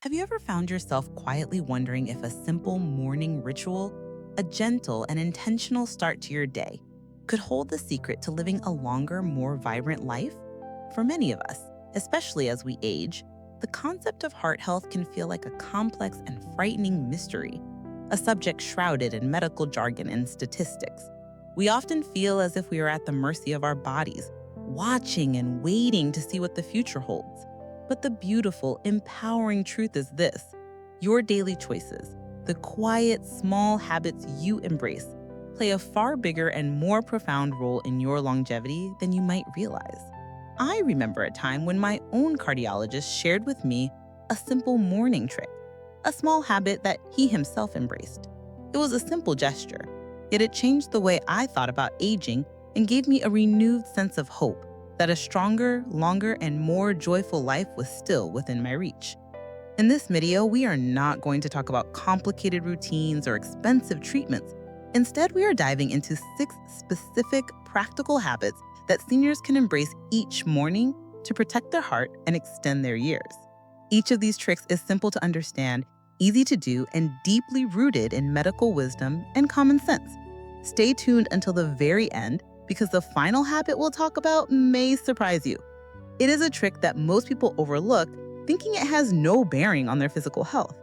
Have you ever found yourself quietly wondering if a simple morning ritual, a gentle and intentional start to your day, could hold the secret to living a longer, more vibrant life? For many of us, especially as we age, the concept of heart health can feel like a complex and frightening mystery, a subject shrouded in medical jargon and statistics. We often feel as if we are at the mercy of our bodies, watching and waiting to see what the future holds. But the beautiful, empowering truth is this: your daily choices, the quiet, small habits you embrace, play a far bigger and more profound role in your longevity than you might realize. I remember a time when my own cardiologist shared with me a simple morning trick, a small habit that he himself embraced. It was a simple gesture, yet it changed the way I thought about aging and gave me a renewed sense of hope that a stronger, longer, and more joyful life was still within my reach. In this video, we are not going to talk about complicated routines or expensive treatments. Instead, we are diving into 6 specific, practical habits that seniors can embrace each morning to protect their heart and extend their years. Each of these tricks is simple to understand, easy to do, and deeply rooted in medical wisdom and common sense. Stay tuned until the very end, because the final habit we'll talk about may surprise you. It is a trick that most people overlook, thinking it has no bearing on their physical health.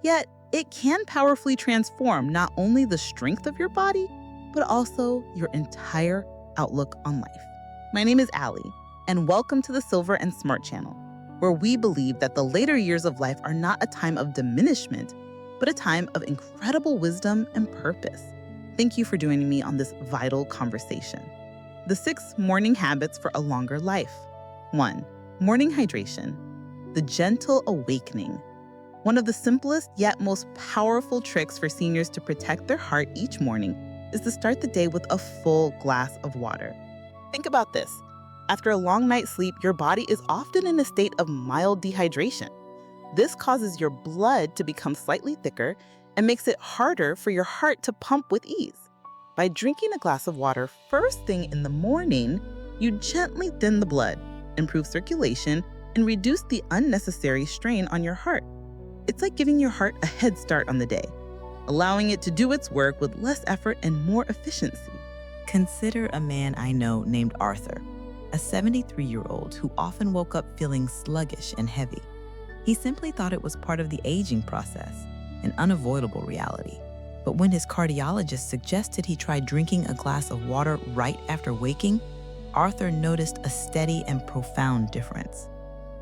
Yet, it can powerfully transform not only the strength of your body, but also your entire outlook on life. My name is Allie, and welcome to the Silver and Smart channel, where we believe that the later years of life are not a time of diminishment, but a time of incredible wisdom and purpose. Thank you for joining me on this vital conversation. The 6 morning habits for a longer life. 1. Morning hydration. The gentle awakening. One of the simplest yet most powerful tricks for seniors to protect their heart each morning is to start the day with a full glass of water. Think about this. After a long night's sleep, your body is often in a state of mild dehydration. This causes your blood to become slightly thicker and makes it harder for your heart to pump with ease. By drinking a glass of water first thing in the morning, you gently thin the blood, improve circulation, and reduce the unnecessary strain on your heart. It's like giving your heart a head start on the day, allowing it to do its work with less effort and more efficiency. Consider a man I know named Arthur, a 73-year-old who often woke up feeling sluggish and heavy. He simply thought it was part of the aging process, an unavoidable reality. But when his cardiologist suggested he try drinking a glass of water right after waking, Arthur noticed a steady and profound difference.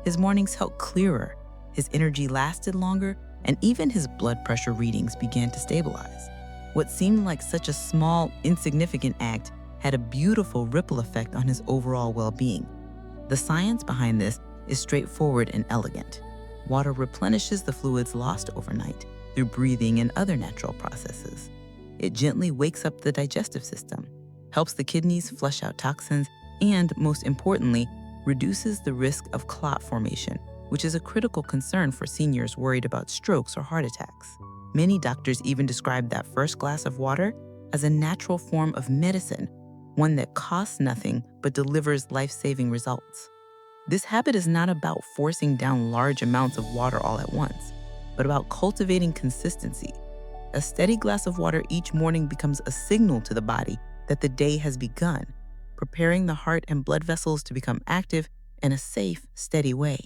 His mornings felt clearer, his energy lasted longer, and even his blood pressure readings began to stabilize. What seemed like such a small, insignificant act had a beautiful ripple effect on his overall well-being. The science behind this is straightforward and elegant. Water replenishes the fluids lost overnight through breathing and other natural processes. It gently wakes up the digestive system, helps the kidneys flush out toxins, and, most importantly, reduces the risk of clot formation, which is a critical concern for seniors worried about strokes or heart attacks. Many doctors even describe that first glass of water as a natural form of medicine, one that costs nothing but delivers life-saving results. This habit is not about forcing down large amounts of water all at once, but about cultivating consistency. A steady glass of water each morning becomes a signal to the body that the day has begun, preparing the heart and blood vessels to become active in a safe, steady way.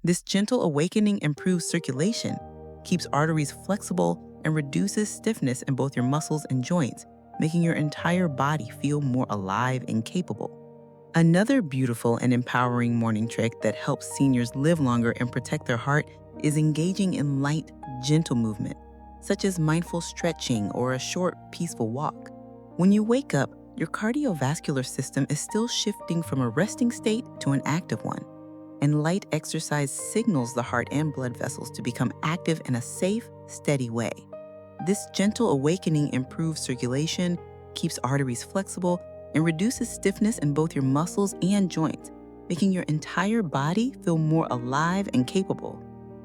This gentle awakening improves circulation, keeps arteries flexible, and reduces stiffness in both your muscles and joints, making your entire body feel more alive and capable. Another beautiful and empowering morning trick that helps seniors live longer and protect their heart is engaging in light, gentle movement, such as mindful stretching or a short, peaceful walk. When you wake up, your cardiovascular system is still shifting from a resting state to an active one, and light exercise signals the heart and blood vessels to become active in a safe, steady way. This gentle awakening improves circulation, keeps arteries flexible, and reduces stiffness in both your muscles and joints, making your entire body feel more alive and capable.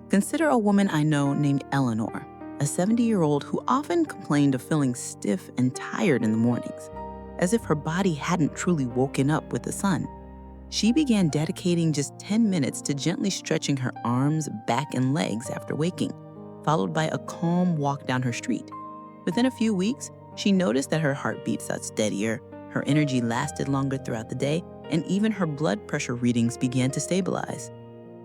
Consider a woman I know named Eleanor, a 70-year-old who often complained of feeling stiff and tired in the mornings, as if her body hadn't truly woken up with the sun. She began dedicating just 10 minutes to gently stretching her arms, back, and legs after waking, followed by a calm walk down her street. Within a few weeks, she noticed that her heartbeat felt steadier, her energy lasted longer throughout the day, and even her blood pressure readings began to stabilize.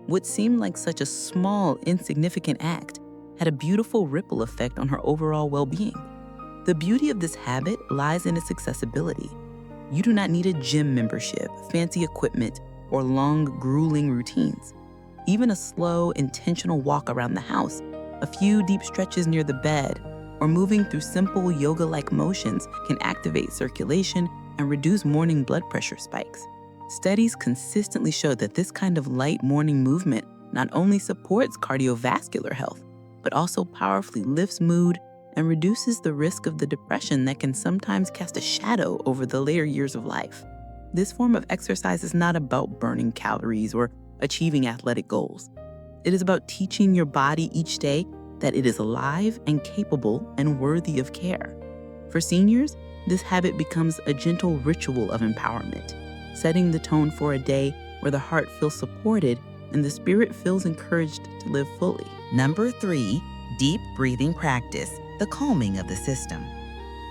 What seemed like such a small, insignificant act had a beautiful ripple effect on her overall well-being. The beauty of this habit lies in its accessibility. You do not need a gym membership, fancy equipment, or long, grueling routines. Even a slow, intentional walk around the house, a few deep stretches near the bed, or moving through simple yoga-like motions can activate circulation and reduce morning blood pressure spikes. Studies consistently show that this kind of light morning movement not only supports cardiovascular health, but also powerfully lifts mood and reduces the risk of the depression that can sometimes cast a shadow over the later years of life. This form of exercise is not about burning calories or achieving athletic goals. It is about teaching your body each day that it is alive and capable and worthy of care. For seniors, this habit becomes a gentle ritual of empowerment, setting the tone for a day where the heart feels supported and the spirit feels encouraged to live fully. Number 3, deep breathing practice, the calming of the system.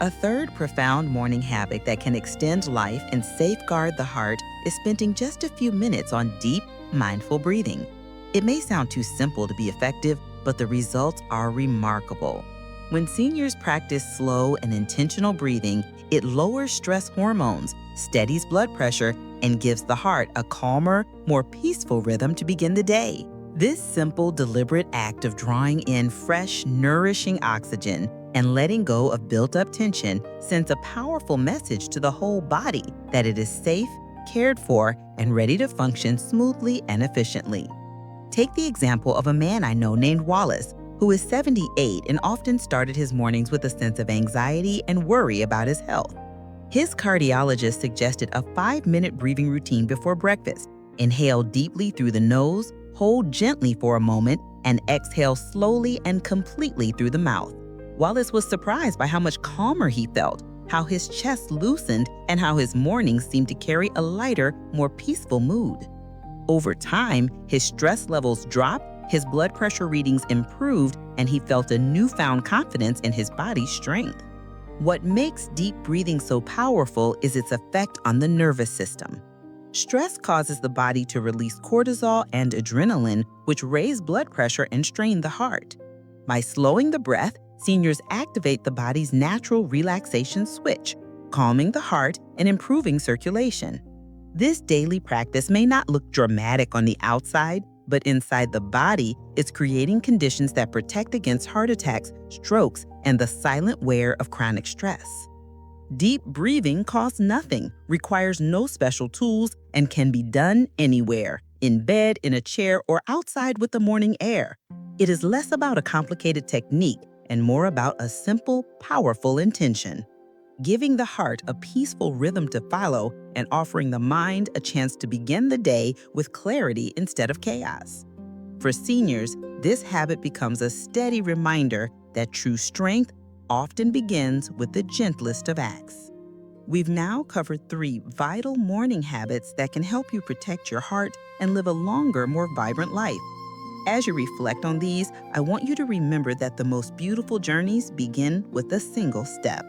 A third profound morning habit that can extend life and safeguard the heart is spending just a few minutes on deep, mindful breathing. It may sound too simple to be effective, but the results are remarkable. When seniors practice slow and intentional breathing, it lowers stress hormones, steadies blood pressure, and gives the heart a calmer, more peaceful rhythm to begin the day. This simple, deliberate act of drawing in fresh, nourishing oxygen and letting go of built-up tension sends a powerful message to the whole body that it is safe, cared for, and ready to function smoothly and efficiently. Take the example of a man I know named Wallace, who is 78 and often started his mornings with a sense of anxiety and worry about his health. His cardiologist suggested a 5-minute breathing routine before breakfast. Inhale deeply through the nose, hold gently for a moment, and exhale slowly and completely through the mouth. Wallace was surprised by how much calmer he felt, how his chest loosened, and how his mornings seemed to carry a lighter, more peaceful mood. Over time, his stress levels dropped, his blood pressure readings improved, and he felt a newfound confidence in his body's strength. What makes deep breathing so powerful is its effect on the nervous system. Stress causes the body to release cortisol and adrenaline, which raise blood pressure and strain the heart. By slowing the breath, seniors activate the body's natural relaxation switch, calming the heart and improving circulation. This daily practice may not look dramatic on the outside, but inside the body, it's creating conditions that protect against heart attacks, strokes, and the silent wear of chronic stress. Deep breathing costs nothing, requires no special tools, and can be done anywhere, in bed, in a chair, or outside with the morning air. It is less about a complicated technique and more about a simple, powerful intention. Giving the heart a peaceful rhythm to follow and offering the mind a chance to begin the day with clarity instead of chaos. For seniors, this habit becomes a steady reminder that true strength often begins with the gentlest of acts. We've now covered 3 vital morning habits that can help you protect your heart and live a longer, more vibrant life. As you reflect on these, I want you to remember that the most beautiful journeys begin with a single step.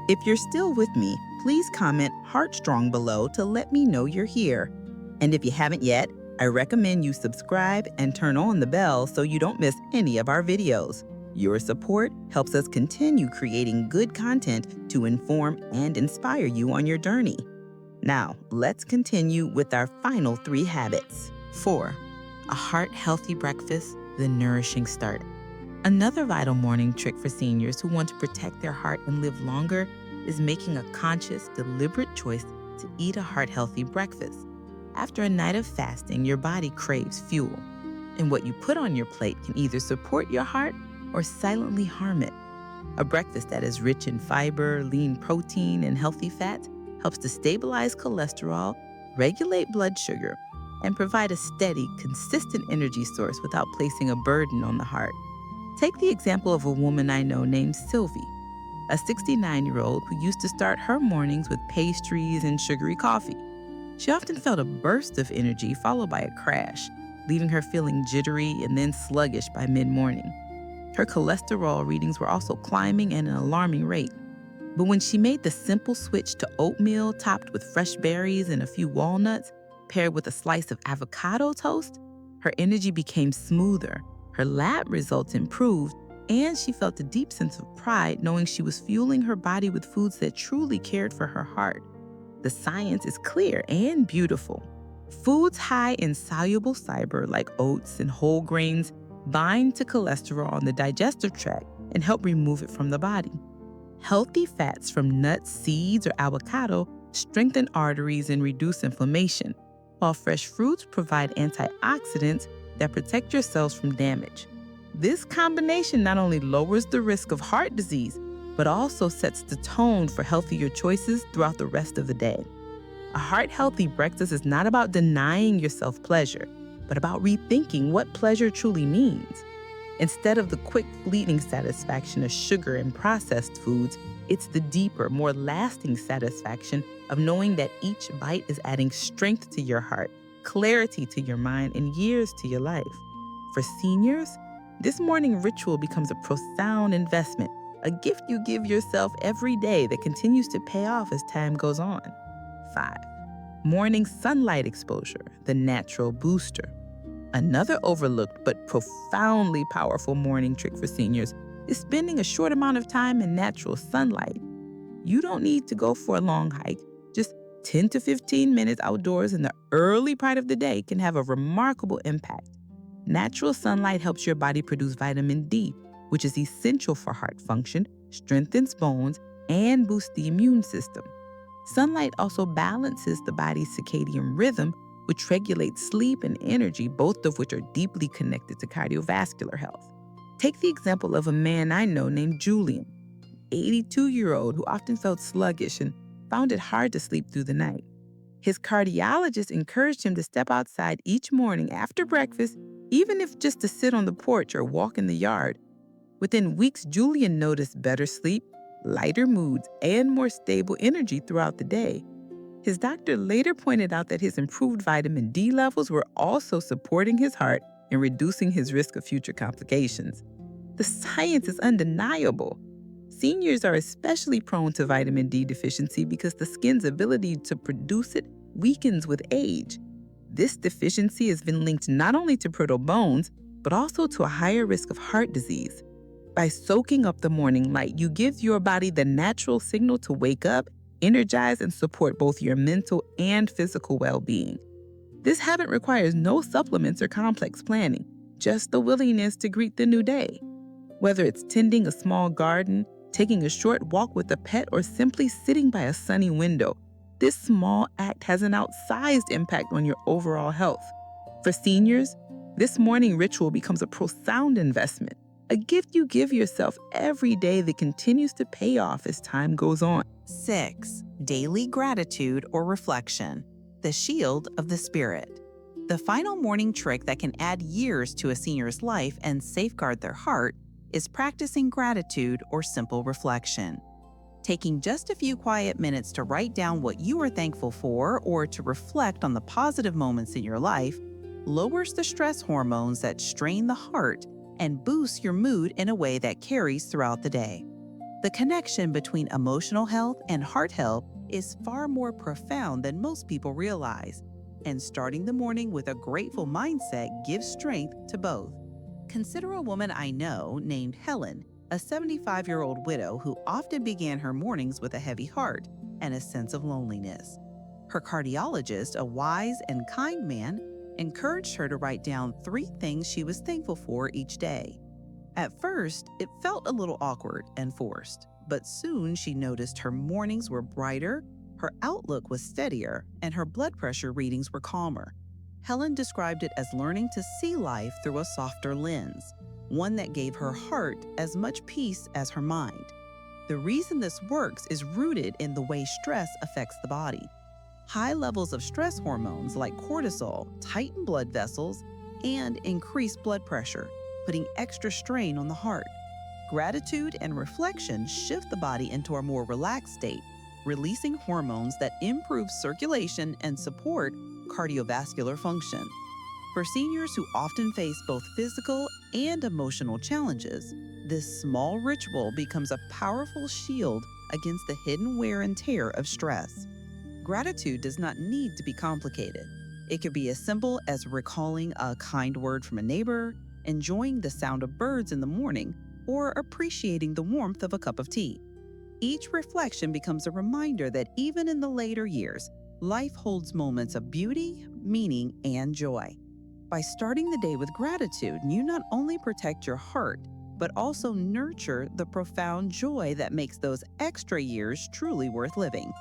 If you're still with me, please comment "Heartstrong" below to let me know you're here. And if you haven't yet, I recommend you subscribe and turn on the bell so you don't miss any of our videos. Your support helps us continue creating good content to inform and inspire you on your journey. Now, let's continue with our final 3 habits. 4. A heart-healthy breakfast, the nourishing start. Another vital morning trick for seniors who want to protect their heart and live longer is making a conscious, deliberate choice to eat a heart-healthy breakfast. After a night of fasting, your body craves fuel, and what you put on your plate can either support your heart or silently harm it. A breakfast that is rich in fiber, lean protein, and healthy fats helps to stabilize cholesterol, regulate blood sugar, and provide a steady, consistent energy source without placing a burden on the heart. Take the example of a woman I know named Sylvie, a 69-year-old who used to start her mornings with pastries and sugary coffee. She often felt a burst of energy followed by a crash, leaving her feeling jittery and then sluggish by mid-morning. Her cholesterol readings were also climbing at an alarming rate. But when she made the simple switch to oatmeal topped with fresh berries and a few walnuts, paired with a slice of avocado toast, her energy became smoother, her lab results improved, and she felt a deep sense of pride knowing she was fueling her body with foods that truly cared for her heart. The science is clear and beautiful. Foods high in soluble fiber like oats and whole grains bind to cholesterol in the digestive tract and help remove it from the body. Healthy fats from nuts, seeds, or avocado strengthen arteries and reduce inflammation, while fresh fruits provide antioxidants that protect your cells from damage. This combination not only lowers the risk of heart disease, but also sets the tone for healthier choices throughout the rest of the day. A heart-healthy breakfast is not about denying yourself pleasure, but about rethinking what pleasure truly means. Instead of the quick, fleeting satisfaction of sugar and processed foods, it's the deeper, more lasting satisfaction of knowing that each bite is adding strength to your heart, clarity to your mind, and years to your life. For seniors, this morning ritual becomes a profound investment, a gift you give yourself every day that continues to pay off as time goes on. 5. Morning sunlight exposure, the natural booster. Another overlooked but profoundly powerful morning trick for seniors is spending a short amount of time in natural sunlight. You don't need to go for a long hike. Just 10 to 15 minutes outdoors in the early part of the day can have a remarkable impact. Natural sunlight helps your body produce vitamin D, which is essential for heart function, strengthens bones, and boosts the immune system. Sunlight also balances the body's circadian rhythm, which regulates sleep and energy, both of which are deeply connected to cardiovascular health. Take the example of a man I know named Julian, an 82-year-old who often felt sluggish and found it hard to sleep through the night. His cardiologist encouraged him to step outside each morning after breakfast, even if just to sit on the porch or walk in the yard. Within weeks, Julian noticed better sleep, lighter moods, and more stable energy throughout the day. His doctor later pointed out that his improved vitamin D levels were also supporting his heart and reducing his risk of future complications. The science is undeniable. Seniors are especially prone to vitamin D deficiency because the skin's ability to produce it weakens with age. This deficiency has been linked not only to brittle bones, but also to a higher risk of heart disease. By soaking up the morning light, you give your body the natural signal to wake up, energize, and support both your mental and physical well-being. This habit requires no supplements or complex planning, just the willingness to greet the new day. Whether it's tending a small garden, taking a short walk with a pet, or simply sitting by a sunny window, this small act has an outsized impact on your overall health. For seniors, this morning ritual becomes a profound investment, a gift you give yourself every day that continues to pay off as time goes on. 6. Daily gratitude or reflection, the shield of the spirit. The final morning trick that can add years to a senior's life and safeguard their heart is practicing gratitude or simple reflection. Taking just a few quiet minutes to write down what you are thankful for or to reflect on the positive moments in your life lowers the stress hormones that strain the heart and boosts your mood in a way that carries throughout the day. The connection between emotional health and heart health is far more profound than most people realize, and starting the morning with a grateful mindset gives strength to both. Consider a woman I know named Helen, a 75-year-old widow who often began her mornings with a heavy heart and a sense of loneliness. Her cardiologist, a wise and kind man, encouraged her to write down 3 things she was thankful for each day. At first, it felt a little awkward and forced, but soon she noticed her mornings were brighter, her outlook was steadier, and her blood pressure readings were calmer. Helen described it as learning to see life through a softer lens, one that gave her heart as much peace as her mind. The reason this works is rooted in the way stress affects the body. High levels of stress hormones like cortisol tighten blood vessels and increase blood pressure, putting extra strain on the heart. Gratitude and reflection shift the body into a more relaxed state, releasing hormones that improve circulation and support cardiovascular function. For seniors who often face both physical and emotional challenges, this small ritual becomes a powerful shield against the hidden wear and tear of stress. Gratitude does not need to be complicated. It could be as simple as recalling a kind word from a neighbor, enjoying the sound of birds in the morning, or appreciating the warmth of a cup of tea. Each reflection becomes a reminder that even in the later years, life holds moments of beauty, meaning, and joy. By starting the day with gratitude, you not only protect your heart, but also nurture the profound joy that makes those extra years truly worth living.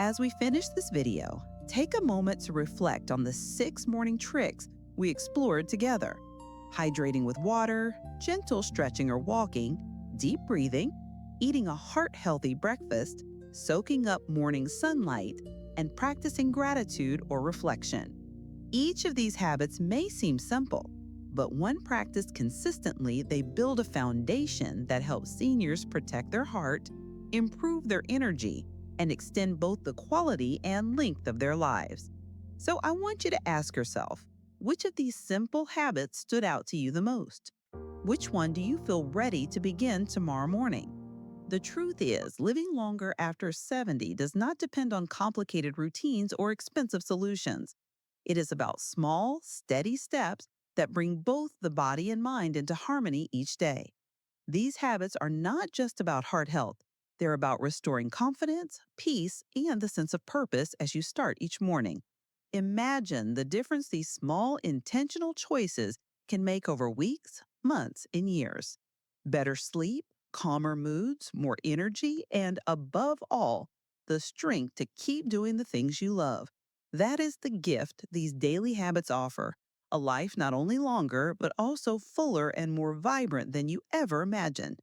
As we finish this video, take a moment to reflect on the 6 morning tricks we explored together. Hydrating with water, gentle stretching or walking, deep breathing, eating a heart-healthy breakfast, soaking up morning sunlight, and practicing gratitude or reflection. Each of these habits may seem simple, but when practiced consistently, they build a foundation that helps seniors protect their heart, improve their energy, and extend both the quality and length of their lives. So I want you to ask yourself, which of these simple habits stood out to you the most? Which one do you feel ready to begin tomorrow morning? The truth is, living longer after 70 does not depend on complicated routines or expensive solutions. It is about small, steady steps that bring both the body and mind into harmony each day. These habits are not just about heart health. They're about restoring confidence, peace, and the sense of purpose as you start each morning. Imagine the difference these small, intentional choices can make over weeks, months, and years. Better sleep, calmer moods, more energy, and above all, the strength to keep doing the things you love. That is the gift these daily habits offer, a life not only longer, but also fuller and more vibrant than you ever imagined.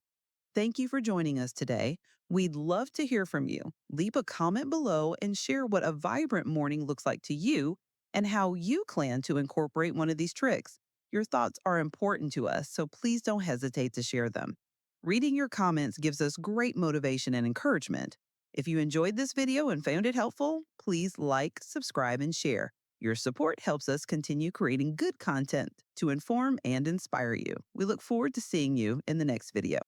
Thank you for joining us today. We'd love to hear from you. Leave a comment below and share what a vibrant morning looks like to you and how you plan to incorporate one of these tricks. Your thoughts are important to us, so please don't hesitate to share them. Reading your comments gives us great motivation and encouragement. If you enjoyed this video and found it helpful, please like, subscribe, and share. Your support helps us continue creating good content to inform and inspire you. We look forward to seeing you in the next video.